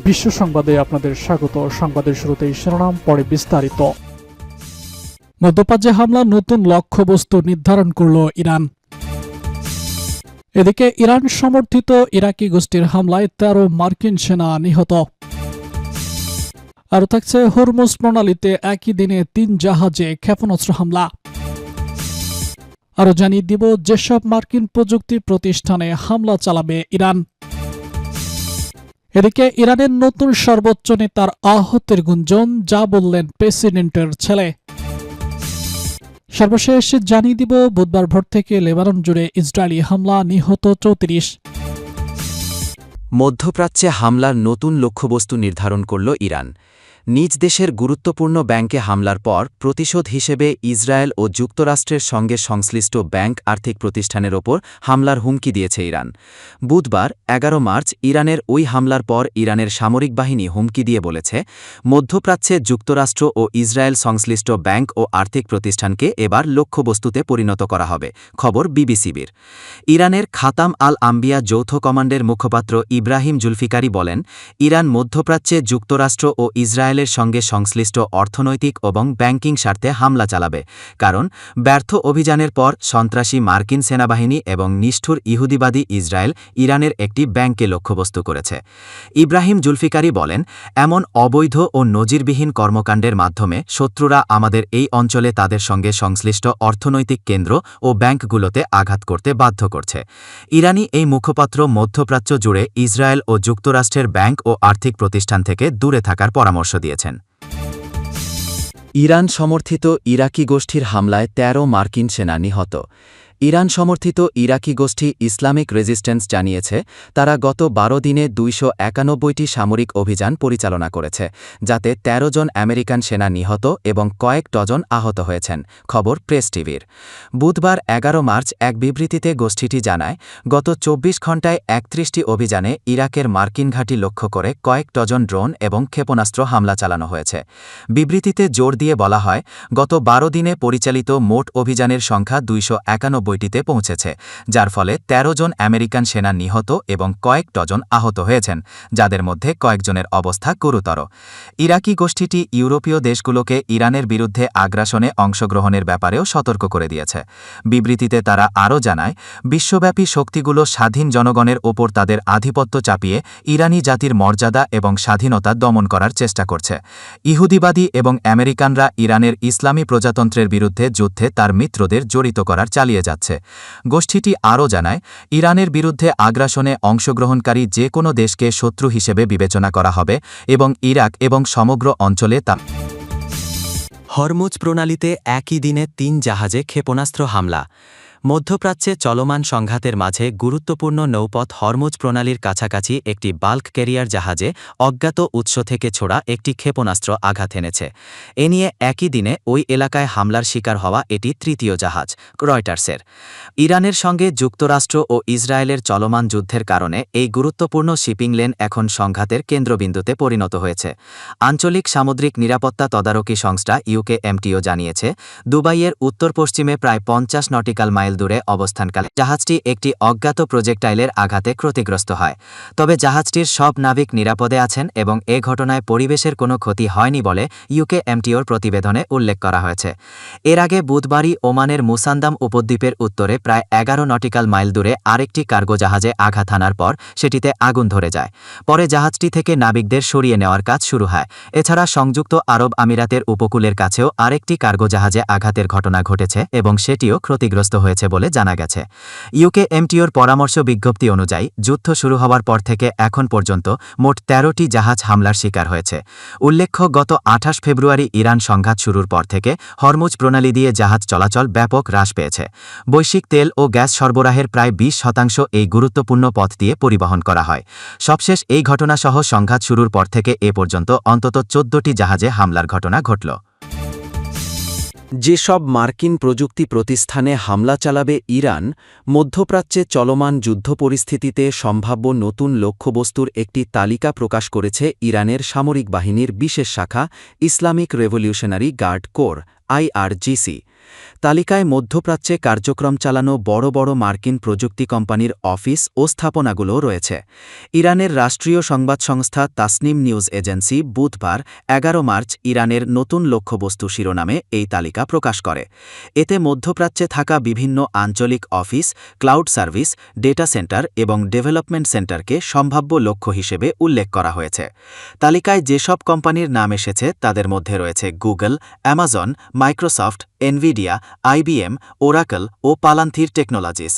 বিশ্ব সংবাদে আপনাদের স্বাগত। সংবাদের শুরুতেই শিরোনাম, পরে বিস্তারিত। মধ্যপ্রাচ্যে হামলা, নতুন লক্ষ্যবস্তু নির্ধারণ করল ইরান। এদিকে ইরান সমর্থিত ইরাকি গোষ্ঠীর হামলায় 13 মার্কিন সেনা নিহত। আরও থাকছে হরমুজ প্রণালীতে একই দিনে 3 জাহাজে ক্ষেপণাস্ত্র হামলা। আরও জানিয়ে দিব যেসব মার্কিন প্রযুক্তি প্রতিষ্ঠানে হামলা চালাবে ইরান। এদিকে ইরানের নতুন সর্বোচ্চ নেতার আহতের গুঞ্জন, যা বললেন প্রেসিডেন্টের ছেলে। সর্বশেষ জানিয়ে দিব বুধবার ভোর থেকে লেবানন জুড়ে ইসরায়েলি হামলা, নিহত 34। মধ্যপ্রাচ্যে হামলার নতুন লক্ষ্যবস্তু নির্ধারণ করল ইরান। নিজ দেশের গুরুত্বপূর্ণ ব্যাংকে হামলার পর প্রতিশোধ হিসেবে ইসরায়েল ও যুক্তরাষ্ট্রের সঙ্গে সংশ্লিষ্ট ব্যাংক আর্থিক প্রতিষ্ঠানের ওপর হামলার হুমকি দিয়েছে ইরান। বুধবার 11 মার্চ ইরানের ওই হামলার পর ইরানের সামরিক বাহিনী হুমকি দিয়ে বলেছে, মধ্যপ্রাচ্যে যুক্তরাষ্ট্র ও ইসরায়েল সংশ্লিষ্ট ব্যাংক ও আর্থিক প্রতিষ্ঠানকে এবার লক্ষ্যবস্তুতে পরিণত করা হবে। খবর বিবিসির। ইরানের খাতাম আল আম্বিয়া যৌথ কমান্ডের মুখপাত্র ইব্রাহিম জুলফিকারি বলেন, ইরান মধ্যপ্রাচ্যে যুক্তরাষ্ট্র ও ইসরায়েলের সঙ্গে সংশ্লিষ্ট অর্থনৈতিক এবং ব্যাংকিং স্বার্থে হামলা চালাবে, কারণ ব্যর্থ অভিযানের পর সন্ত্রাসী মার্কিন সেনাবাহিনী এবং নিষ্ঠুর ইহুদিবাদী ইসরায়েল ইরানের একটি ব্যাংককে লক্ষ্যবস্তু করেছে। ইব্রাহিম জুলফিকারি বলেন, এমন অবৈধ ও নজিরবিহীন কর্মকাণ্ডের মাধ্যমে শত্রুরা আমাদের এই অঞ্চলে তাদের সঙ্গে সংশ্লিষ্ট অর্থনৈতিক কেন্দ্র ও ব্যাংকগুলোতে আঘাত করতে বাধ্য করছে। ইরানি এই মুখপাত্র মধ্যপ্রাচ্য জুড়ে ইসরায়েল ও যুক্তরাষ্ট্রের ব্যাংক ও আর্থিক প্রতিষ্ঠান থেকে দূরে থাকার পরামর্শ দিয়েছেন। ইরান সমর্থিত ইরাকি গোষ্ঠীর হামলায় 13 মার্কিন সেনা নিহত। ইরান সমর্থিত ইরাকি গোষ্ঠী ইসলামিক রেজিস্ট্যান্স জানিয়েছে, তারা গত 12 দিনে 291টি সামরিক অভিযান পরিচালনা করেছে, যাতে 13 জন আমেরিকান সেনা নিহত এবং কয়েক ডজন আহত হয়েছেন। খবর প্রেস টিভির। বুধবার 11 মার্চ এক বিবৃতিতে গোষ্ঠীটি জানায়, গত 24 ঘণ্টায় 31টি অভিযানে ইরাকের মার্কিন ঘাঁটি লক্ষ্য করে কয়েক ডজন ড্রোন এবং ক্ষেপণাস্ত্র হামলা চালানো হয়েছে। বিবৃতিতে জোর দিয়ে বলা হয়, গত 12 দিনে পরিচালিত মোট অভিযানের সংখ্যা 291টিতে পৌঁছেছে, যার ফলে 13 জন আমেরিকান সেনা নিহত এবং কয়েক ডজন আহত হয়েছেন, যাদের মধ্যে কয়েকজনের অবস্থা গুরুতর। ইরাকি গোষ্ঠীটি ইউরোপীয় দেশগুলোকে ইরানের বিরুদ্ধে আগ্রাসনে অংশগ্রহণের ব্যাপারেও সতর্ক করে দিয়েছে। বিবৃতিতে তারা আরও জানায়, বিশ্বব্যাপী শক্তিগুলো স্বাধীন জনগণের ওপর তাদের আধিপত্য চাপিয়ে ইরানি জাতির মর্যাদা এবং স্বাধীনতা দমন করার চেষ্টা করছে। ইহুদিবাদী এবং আমেরিকানরা ইরানের ইসলামী প্রজাতন্ত্রের বিরুদ্ধে যুদ্ধে তার মিত্রদের জড়িত করার চালিয়ে যাচ্ছে। গোষ্ঠীটি আরও জানায়, ইরানের বিরুদ্ধে আগ্রাসনে অংশগ্রহণকারী যে কোনো দেশকে শত্রু হিসেবে বিবেচনা করা হবে এবং ইরাক এবং সমগ্র অঞ্চলে তা। হরমুজ প্রণালীতে একই দিনে 3 জাহাজে ক্ষেপণাস্ত্র হামলা। মধ্যপ্রাচ্যে চলমান সংঘাতের মাঝে গুরুত্বপূর্ণ নৌপথ হরমুজ প্রণালীর কাছাকাছি একটি বাল্ক ক্যারিয়ার জাহাজে অজ্ঞাত উৎস থেকে ছোড়া একটি ক্ষেপণাস্ত্র আঘাত এনেছে। এ নিয়ে একই দিনে ওই এলাকায় হামলার শিকার হওয়া এটি তৃতীয় জাহাজ। রয়টার্সের। ইরানের সঙ্গে যুক্তরাষ্ট্র ও ইসরায়েলের চলমান যুদ্ধের কারণে এই গুরুত্বপূর্ণ শিপিং লেন এখন সংঘাতের কেন্দ্রবিন্দুতে পরিণত হয়েছে। আঞ্চলিক সামুদ্রিক নিরাপত্তা তদারকি সংস্থা UKMTO জানিয়েছে, দুবাইয়ের উত্তর পশ্চিমে প্রায় 50 নটিক্যাল মাইল দূরে অবস্থানকালে জাহাজটি একটি অজ্ঞাত প্রজেক্টাইলের আঘাতে ক্ষতিগ্রস্ত হয়। তবে জাহাজটির সব নাবিক নিরাপদে আছেন এবং এ ঘটনায় পরিবেশের কোনো ক্ষতি হয়নি বলে UKMTOর প্রতিবেদনে উল্লেখ করা হয়েছে। এর আগে বুধবারই ওমানের মুসান্দাম উপদ্বীপের উত্তরে প্রায় 11 নটিক্যাল মাইল দূরে আরেকটি কার্গো জাহাজে আঘাত হানার পর সেটিতে আগুন ধরে যায়। পরে জাহাজটি থেকে নাবিকদের সরিয়ে নেওয়ার কাজ শুরু হয়। এছাড়া সংযুক্ত আরব আমিরাতের উপকূলের কাছেও আরেকটি কার্গো জাহাজে আঘাতের ঘটনা ঘটেছে এবং সেটিও ক্ষতিগ্রস্ত হয়েছে বলে জানা গেছে। UKMTOর পরামর্শ বিজ্ঞপ্তি অনুযায়ী যুদ্ধ শুরু হওয়ার পর থেকে এখন পর্যন্ত মোট 13টি জাহাজ হামলার শিকার হয়েছে। উল্লেখ্য, গত 28 ফেব্রুয়ারি ইরান সংঘাত শুরুর পর থেকে হরমুজ প্রণালী দিয়ে জাহাজ চলাচল ব্যাপক হ্রাস পেয়েছে। বৈশ্বিক তেল ও গ্যাস সরবরাহের প্রায় 20% এই গুরুত্বপূর্ণ পথ দিয়ে পরিবহন করা হয়। সবশেষ এই ঘটনাসহ সংঘাত শুরুর পর থেকে এ পর্যন্ত অন্তত 14টি জাহাজে হামলার ঘটনা ঘটল। যেসব মার্কিন প্রযুক্তি প্রতিষ্ঠানে হামলা চালাবে ইরান, মধ্যপ্রাচ্যে চলমান যুদ্ধ পরিস্থিতিতে সম্ভাব্য নতুন লক্ষ্যবস্তুর একটি তালিকা প্রকাশ করেছে ইরানের সামরিক বাহিনীর বিশেষ শাখা Islamic revolutionary guard corps IRGC। তালিকায় মধ্যপ্রাচ্যে কার্যক্রম চালানো বড় বড় মার্কিন প্রযুক্তি কোম্পানির অফিস ও স্থাপনাগুলোও রয়েছে। ইরানের রাষ্ট্রীয় সংবাদ সংস্থা তাসনিম নিউজ এজেন্সি বুধবার ১১ মার্চ ইরানের নতুন লক্ষ্যবস্তু শিরোনামে এই তালিকা প্রকাশ করে। এতে মধ্যপ্রাচ্যে থাকা বিভিন্ন আঞ্চলিক office, cloud service, data centre এবং ডেভেলপমেন্ট সেন্টারকে সম্ভাব্য লক্ষ্য হিসেবে উল্লেখ করা হয়েছে। তালিকায় যেসব কোম্পানির নাম এসেছে তাদের মধ্যে রয়েছে Google, Amazon, Microsoft, Nvidia, IBM, Oracle ও পালান্থির টেকনোলজিস।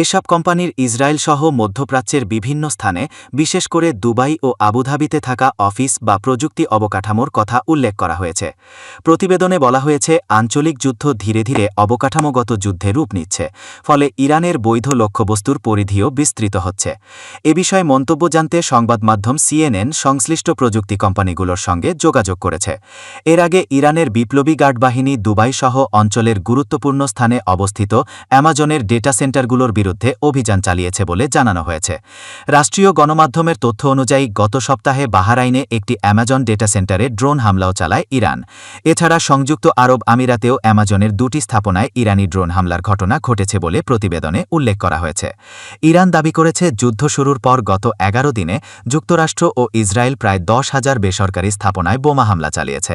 এসব কোম্পানির ইসরায়েল সহ মধ্যপ্রাচ্যের বিভিন্ন স্থানে, বিশেষ করে দুবাই ও আবুধাবিতে থাকা অফিস বা প্রযুক্তি অবকাঠামোর কথা উল্লেখ করা হয়েছে। প্রতিবেদনে বলা হয়েছে, আঞ্চলিক যুদ্ধ ধীরে ধীরে অবকাঠামোগত যুদ্ধে রূপ নিচ্ছে, ফলে ইরানের বৈধ লক্ষ্যবস্তুর পরিধিও বিস্তৃত হচ্ছে। এ বিষয়ে মন্তব্য জানতে সংবাদ মাধ্যম সিএনএন সংশ্লিষ্ট প্রযুক্তি কোম্পানিগুলোর সঙ্গে যোগাযোগ করেছে। এর আগে ইরানের বিপ্লবী গার্ড বাহিনী দুবাই সহ অঞ্চলের গুরুত্বপূর্ণ স্থানে অবস্থিত অ্যামাজনের ডেটা সেন্টারগুলোর বিরুদ্ধে অভিযান চালিয়েছে বলে জানানো হয়েছে। রাষ্ট্রীয় গণমাধ্যমের তথ্য অনুযায়ী গত সপ্তাহে বাহরাইনে একটি অ্যামাজন ডেটা সেন্টারে ড্রোন হামলাও চালায় ইরান। এছাড়া সংযুক্ত আরব আমিরাতেও অ্যামাজনের দুটি স্থাপনায় ইরানি ড্রোন হামলার ঘটনা ঘটেছে বলে প্রতিবেদনে উল্লেখ করা হয়েছে। ইরান দাবি করেছে, যুদ্ধ শুরুর পর গত ১১ দিনে যুক্তরাষ্ট্র ও ইসরায়েল প্রায় ১০,০০০ বেসরকারি স্থাপনায় বোমা হামলা চালিয়েছে।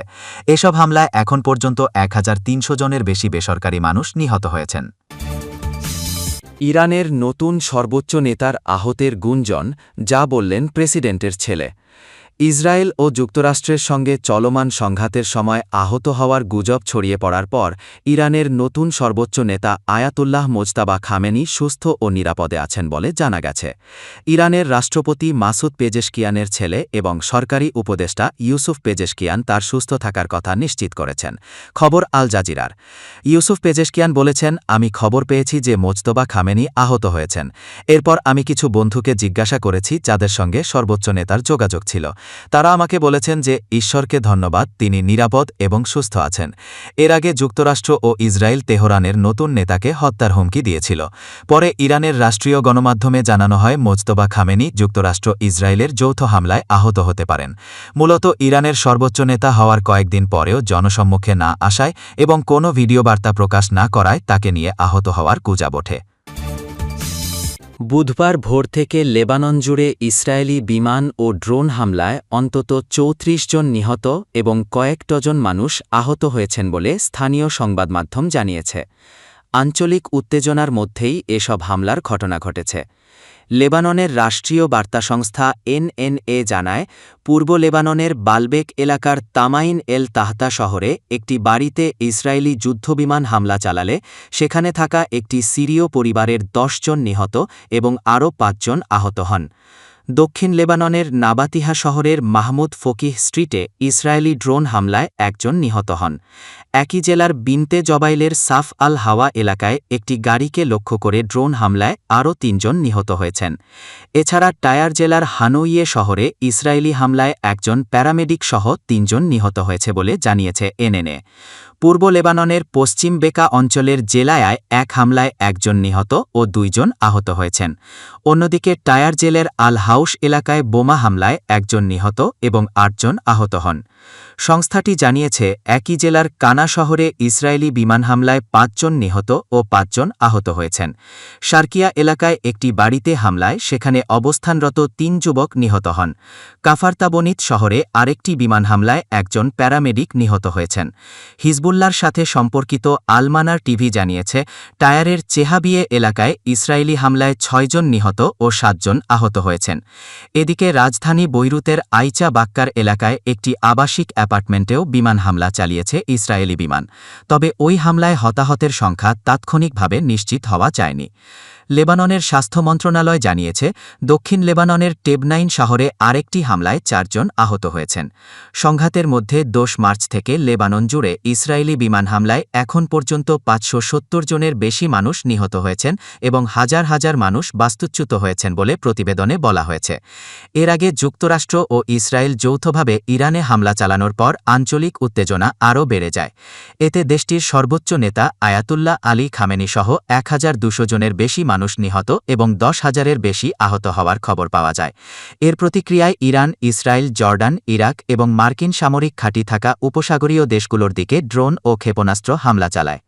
এসব হামলায় এখন পর্যন্ত ১,৩০০ জনের বেশি বেসরকারি মানুষ নিহত হয়েছেন। ইরানের নতুন সর্বোচ্চ নেতার আহতের গুঞ্জন, যা বললেন প্রেসিডেন্টের ছেলে। ইসরায়েল ও যুক্তরাষ্ট্রের সঙ্গে চলমান সংঘাতের সময় আহত হওয়ার গুজব ছড়িয়ে পড়ার পর ইরানের নতুন সর্বোচ্চ নেতা আয়াতুল্লাহ মোজতাবা খামেনি সুস্থ ও নিরাপদে আছেন বলে জানা গেছে। ইরানের রাষ্ট্রপতি মাসুদ পেজেশকিয়ানের ছেলে এবং সরকারি উপদেষ্টা ইউসুফ পেজেশকিয়ান তার সুস্থ থাকার কথা নিশ্চিত করেছেন। খবর আল জাজিরার। ইউসুফ পেজেশকিয়ান বলেছেন, আমি খবর পেয়েছি যে মোজতবা খামেনি আহত হয়েছেন। এরপর আমি কিছু বন্ধুকে জিজ্ঞাসা করেছি যাদের সঙ্গে সর্বোচ্চ নেতার যোগাযোগ ছিল। তারা আমাকে বলেছেন যে ঈশ্বরকে ধন্যবাদ, তিনি নিরাপদ এবং সুস্থ আছেন। এর আগে যুক্তরাষ্ট্র ও ইসরায়েল তেহরানের নতুন নেতাকে হত্যার হুমকি দিয়েছিল। পরে ইরানের রাষ্ট্রীয় গণমাধ্যমে জানানো হয়, মোজতবা খামেনি যুক্তরাষ্ট্র ইসরায়েলের যৌথ হামলায় আহত হতে পারেন। মূলত ইরানের সর্বোচ্চ নেতা হওয়ার কয়েকদিন পরেও জনসম্মুখে না আসায় এবং কোনো ভিডিও বার্তা প্রকাশ না করায় তাকে নিয়ে আহত হওয়ার গুজব ওঠে। বুধবার ভোর থেকে লেবানন জুড়ে ইসরায়েলি বিমান ও ড্রোন হামলায় অন্তত ৩৪ জন নিহত এবং কয়েক ডজন মানুষ আহত হয়েছেন বলে স্থানীয় সংবাদমাধ্যম জানিয়েছে। আঞ্চলিক উত্তেজনার মধ্যেই এসব হামলার ঘটনা ঘটেছে। লেবাননের রাষ্ট্রীয় বার্তা সংস্থা এনএনএ জানায়, পূর্ব লেবাননের বালবেক এলাকার তামাইন এল তাহতা শহরে একটি বাড়িতে ইসরায়েলি যুদ্ধবিমান হামলা চালালে সেখানে থাকা একটি সিরীয় পরিবারের ১০ জন নিহত এবং আরও ৫ জন আহত হন। দক্ষিণ লেবাননের নাবাতিহা শহরের মাহমুদ ফকিহ স্ট্রিটে ইসরায়েলি ড্রোন হামলায় ১ জন নিহত হন। একই জেলার বিনতে জবাইলের সাফ আল হাওয়া এলাকায় একটি গাড়িকে লক্ষ্য করে ড্রোন হামলায় আরও ৩ জন নিহত হয়েছেন। এছাড়া টায়ার জেলার হানৌইয়ে শহরে ইসরায়েলি হামলায় একজন প্যারামেডিক সহ ৩ জন নিহত হয়েছে বলে জানিয়েছে এনএনএ। পূর্ব লেবাননের পশ্চিম বেকা অঞ্চলের জেলায় এক হামলায় ১ জন নিহত ও ২ জন আহত হয়েছেন। অন্যদিকে টায়ার জেলের আল হাউস এলাকায় বোমা হামলায় ১ জন নিহত এবং ৮ জন আহত হন। সংস্থাটি জানিয়েছে, একই জেলার কানা শহরে ইসরায়েলি বিমান হামলায় ৫ জন নিহত ও ৫ জন আহত হয়েছেন। শার্কিয়া এলাকায় একটি বাড়িতে হামলায় সেখানে অবস্থানরত ৩ যুবক নিহত হন। কাফারতাবনিত শহরে আরেকটি বিমান হামলায় একজন প্যারামেডিক নিহত হয়েছেন। হিজবুল্লাহর সাথে সম্পর্কিত আলমানার টিভি জানিয়েছে, টায়ারের চেহাবিয়ে এলাকায় ইসরায়েলি হামলায় ৬ জন নিহত ও ৭ জন আহত হয়েছেন। এদিকে রাজধানী বৈরুতের আইচা বাক্কার এলাকায় একটি আবাসিক অ্যাপার্টমেন্টেও বিমান হামলা চালিয়েছে ইসরায়েলি বিমান। তবে ওই হামলায় হতাহতের সংখ্যা তাৎক্ষণিকভাবে নিশ্চিত হওয়া যায়নি। লেবাননের স্বাস্থ্য মন্ত্রণালয় জানিয়েছে, দক্ষিণ লেবাননের টেবনাইন শহরে আরেকটি হামলায় ৪ জন আহত হয়েছেন। সংঘাতের মধ্যে ২০ মার্চ থেকে লেবানন জুড়ে ইসরায়েলি বিমান হামলায় এখন পর্যন্ত ৫৭০ জনের বেশি মানুষ নিহত হয়েছেন এবং হাজার হাজার মানুষ বাস্তুচ্যুত হয়েছেন বলে প্রতিবেদনে বলা হয়েছে। এর আগে যুক্তরাষ্ট্র ও ইসরায়েল যৌথভাবে ইরানে হামলা চালানোর পর আঞ্চলিক উত্তেজনা আরও বেড়ে যায়। এতে দেশটির সর্বোচ্চ নেতা আয়াতুল্লাহ আলী খামেনি সহ ১,২০০ জনের বেশি মানুষ নিহত এবং ১০,০০০-এর বেশি আহত হওয়ার খবর পাওয়া যায়। এর প্রতিক্রিয়ায় ইরান, ইসরায়েল, জর্ডান, ইরাক এবং মার্কিন সামরিক ঘাঁটি থাকা উপসাগরীয় দেশগুলোর দিকে ড্রোন ও ক্ষেপণাস্ত্র হামলা চালায়।